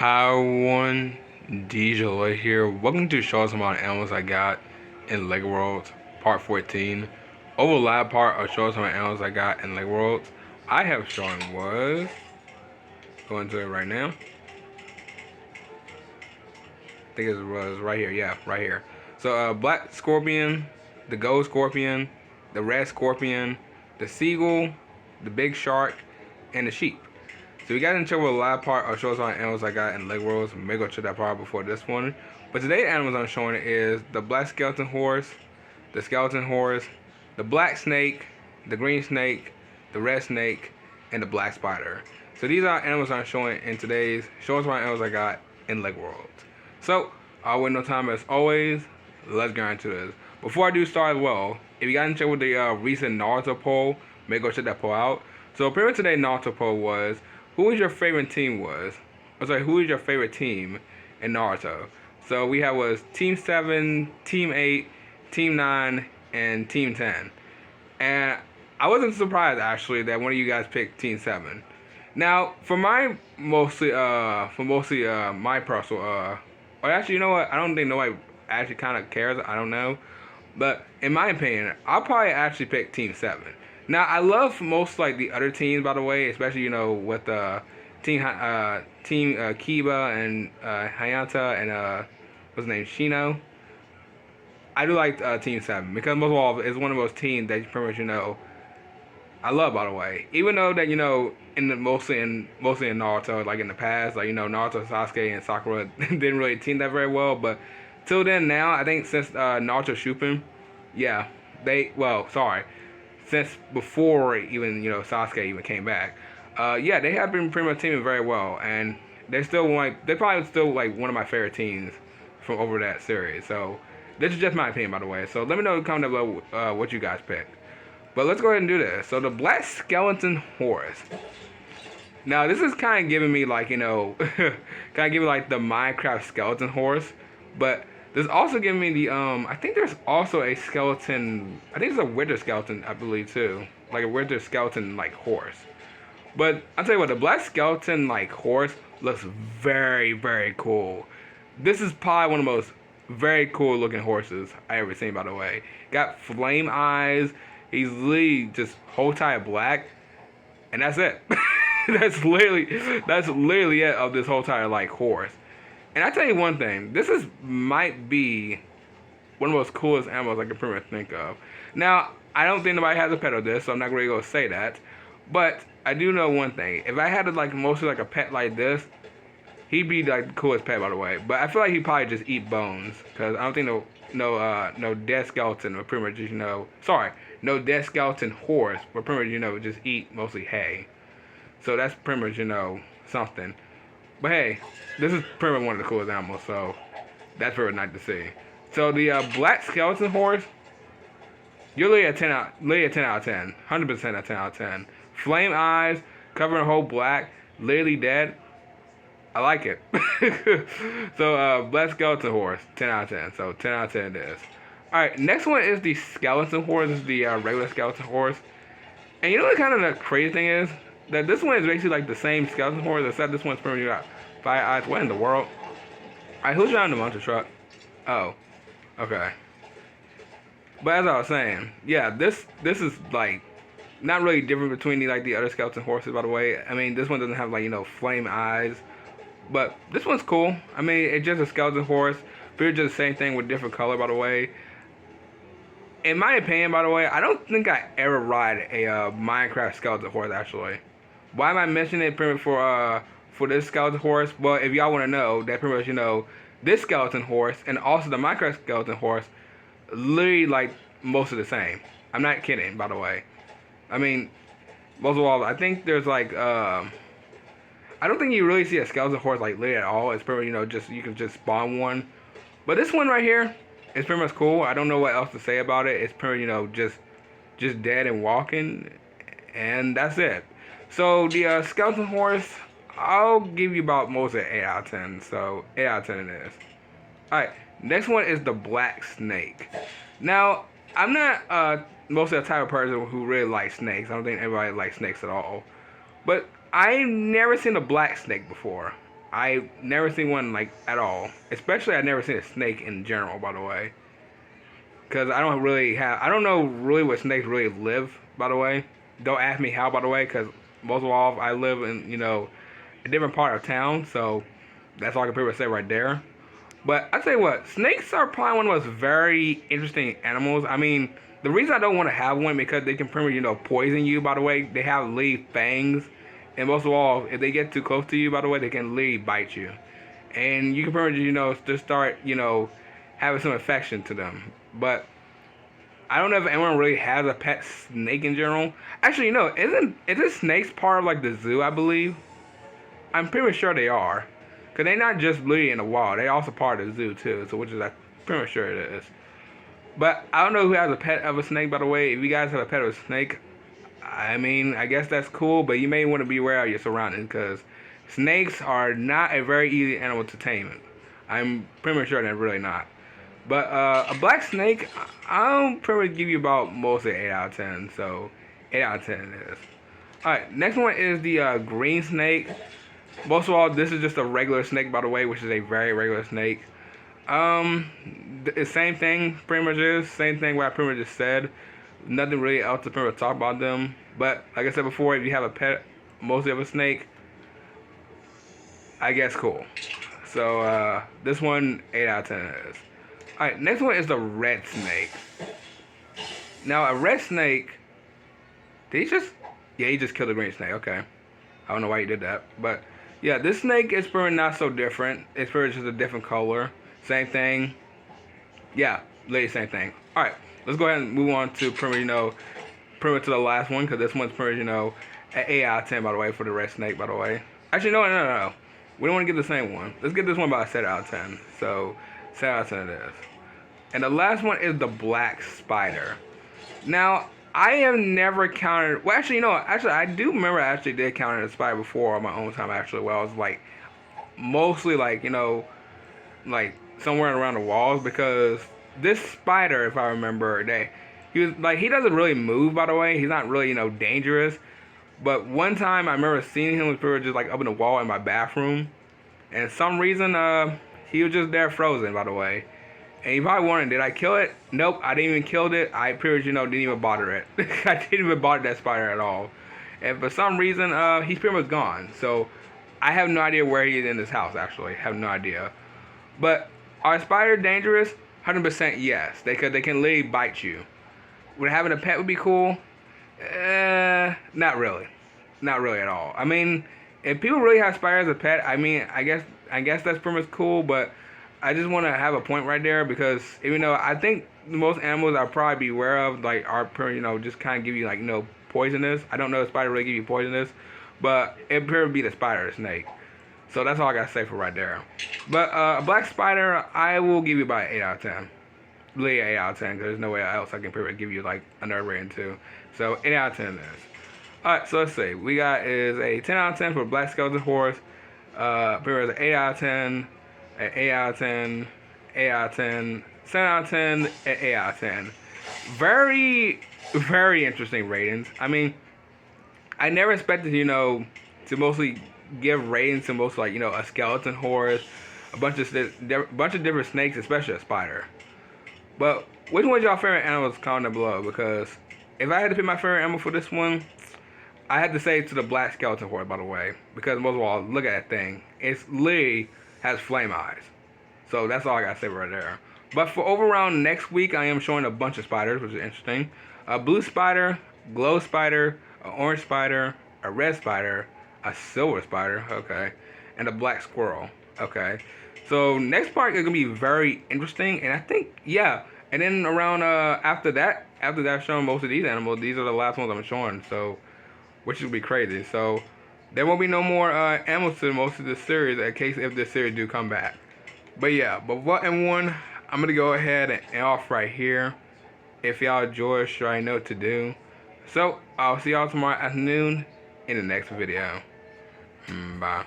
Hi one, DJ Lloyd here. Welcome to Show Us Amount of Animals I Got in Lego Worlds, Part 14. Over the last part of Show Us Amount of Animals I Got in Lego Worlds, I have shown was, going to it right now. I think it was right here, yeah, right here. So Black Scorpion, the Gold Scorpion, the Red Scorpion, the Seagull, the Big Shark, and the Sheep. So we got into a live part of shows on animals I got in Lego Worlds. Maybe go check that part before this one. But today's animals I'm showing is the black skeleton horse, the black snake, the green snake, the red snake, and the black spider. So these are animals I'm showing in today's shows on animals I got in Lego Worlds. So I'll wait no time as always. Let's get into this. Before I do start as well, if you got in check with the recent Naruto poll, maybe go check that poll out. So pretty much today's Naruto poll was, who is your favorite team was? I'm sorry, who is your favorite team in Naruto? So we had was Team 7, Team 8, Team 9, and Team 10. And I wasn't surprised actually that one of you guys picked Team 7. Now, for my mostly my personal or actually, you know what? I don't think nobody actually kind of cares. I don't know. But in my opinion, I'll probably actually pick Team 7. Now, I love most like the other teams, by the way, especially with Team Kiba and Hayata and what's his name, Shino. I do like Team 7 because most of all, it's one of those teams that you pretty much I love, by the way. Even though that mostly in Naruto, like in the past, like Naruto, Sasuke, and Sakura didn't really team that very well, but till then now, I think since Naruto Shippuden, yeah, since before even Sasuke even came back, yeah, they have been pretty much teaming very well, and they probably still like one of my favorite teams from over that series. So this is just my opinion, by the way. So let me know in the comment below what you guys picked. But let's go ahead and do this. So the black skeleton horse. Now this is kind of giving me like kind of giving like the Minecraft skeleton horse, but there's also giving me the I think there's also a skeleton. I think it's a wither skeleton, I believe too, like a wither skeleton like horse. But I'll tell you what, the black skeleton like horse looks very, very cool. This is probably one of the most very cool looking horses I ever seen, by the way. Got flame eyes. He's literally just whole tie of black, and that's it. that's literally it of this whole tie like horse. And I tell you one thing, this might be one of the most coolest animals I can pretty much think of. Now, I don't think nobody has a pet of this, so I'm not really gonna say that. But I do know one thing. If I had like mostly like a pet like this, he'd be like the coolest pet, by the way. But I feel like he'd probably just eat bones, because I don't think no dead skeleton would pretty much no dead skeleton horse would pretty much just eat mostly hay. So that's pretty much something. But hey, this is pretty much one of the coolest animals, so that's very nice to see. So the black skeleton horse, you're literally a 10 out of 10, 100% a 10 out of 10. Flame eyes, covering whole black, literally dead. I like it. So black skeleton horse, 10 out of 10. So 10 out of 10 it is. Alright, next one is the skeleton horse. This is the regular skeleton horse. And you know what kind of the crazy thing is? That this one is basically like the same skeleton horse, except this one's pretty much got 5 eyes. What in the world? Alright, who's driving the monster truck? Oh, okay. But as I was saying, yeah, this is like not really different between the other skeleton horses, by the way. I mean, this one doesn't have like flame eyes, but this one's cool. I mean, it's just a skeleton horse. Pretty just the same thing with different color, by the way. In my opinion, by the way, I don't think I ever ride a Minecraft skeleton horse, actually. Why am I mentioning it pretty much for this skeleton horse? Well, if y'all want to know, that pretty much this skeleton horse and also the Minecraft skeleton horse, literally like most of the same. I'm not kidding, by the way. I mean, most of all, I think there's like I don't think you really see a skeleton horse like literally at all. It's pretty just you can just spawn one. But this one right here is pretty much cool. I don't know what else to say about it. It's pretty just dead and walking, and that's it. So the skeleton horse, I'll give you about most of 8 out of 10. So 8 out of 10 it is. Alright, next one is the black snake. Now, I'm not mostly the type of person who really likes snakes. I don't think everybody likes snakes at all. But I've never seen a black snake before. I never seen one like at all. Especially I never seen a snake in general, by the way. Cause I don't know really what snakes really live, by the way. Don't ask me how, by the way, cause most of all I live in, a different part of town, so that's all I can pretty much say right there. But I tell you what, snakes are probably one of those very interesting animals. I mean, the reason I don't want to have one because they can pretty much, poison you. By the way, they have literally fangs, and most of all, if they get too close to you, by the way, they can literally bite you, and you can pretty much, just start, having some affection to them. But I don't know if anyone really has a pet snake in general. Actually, isn't snakes part of like the zoo? I believe. I'm pretty much sure they are. Because they're not just literally in the wild. They're also part of the zoo, too. So, which is, I'm pretty much sure it is. But, I don't know who has a pet of a snake, by the way. If you guys have a pet of a snake, I mean, I guess that's cool. But you may want to be aware of your surroundings. Because snakes are not a very easy animal to tame. I'm pretty much sure they're really not. But, a black snake, I'll pretty much give you about mostly 8 out of 10. So, 8 out of 10 it is. Alright, next one is the green snake. Most of all, this is just a regular snake, by the way, which is a very regular snake. The same thing, pretty much is. Same thing what I pretty much just said. Nothing really else to pretty much talk about them. But, like I said before, if you have a pet, mostly of a snake, I guess cool. So, this one, 8 out of 10 it is. Alright, next one is the red snake. Now, a red snake, did he just... Yeah, he just killed a green snake, okay. I don't know why he did that, but... Yeah, this snake is pretty not so different. It's pretty just a different color. Same thing. Yeah, literally same thing. Alright, let's go ahead and move on to pretty much to the last one, because this one's pretty, an 8 out of 10, by the way, for the red snake, by the way. Actually, no. We don't want to get the same one. Let's get this one by a 7 out of 10. So, 7 out of 10 it is. And the last one is the black spider. Now, I have never counted. Well, actually, I do remember I actually did count a spider before on my own time. Actually, where I was like, mostly like like somewhere around the walls, because this spider, if I remember, he doesn't really move. By the way, he's not really dangerous. But one time I remember seeing him just like up in the wall in my bathroom, and for some reason he was just there frozen. By the way. And you probably wondering, did I kill it? Nope, I didn't even kill it. I pretty much, didn't even bother it. I didn't even bother that spider at all. And for some reason, he's pretty much gone. So, I have no idea where he is in this house, actually. I have no idea. But, are spiders dangerous? 100% yes. They can literally bite you. Would having a pet would be cool? Not really. Not really at all. I mean, if people really have spiders as a pet, I mean, I guess that's pretty much cool, but... I just want to have a point right there, because even though I think most animals I'll probably be aware of like are just kind of give you like poisonous. I don't know if spider really give you poisonous, but it would be the spider or snake. So that's all I gotta say for right there. But a black spider, I will give you about 8 out of 10. Really 8 out of 10, because there's no way else I can pretty much give you like another rating too. So 8 out of 10 is. Alright, so let's see. We got is a 10 out of 10 for black skeleton horse. Pretty much an 8 out of 10. An 8 out of 10, 8 out of 10, 7 out of 10, and 8 out of 10. Very, very interesting ratings. I mean, I never expected, to mostly give ratings to most like, a skeleton horse, a bunch of different snakes, especially a spider. But which one's your favorite animals? Comment down below, because if I had to pick my favorite animal for this one, I had to say to the black skeleton horse, by the way, because most of all, look at that thing. It's literally has flame eyes. So that's all I gotta say right there. But for overall next week, I am showing a bunch of spiders, which is interesting. A blue spider, glow spider, an orange spider, a red spider, a silver spider, okay, and a black squirrel, okay. So next part is gonna be very interesting, and I think, yeah. And then around after that showing most of these animals, these are the last ones I'm showing. So, which would be crazy. So. There won't be no more animals to most of this series in case if this series do come back. But yeah, but what and one, I'm going to go ahead and off right here. If y'all enjoy, sure I know what to do. So, I'll see y'all tomorrow afternoon in the next video. Bye.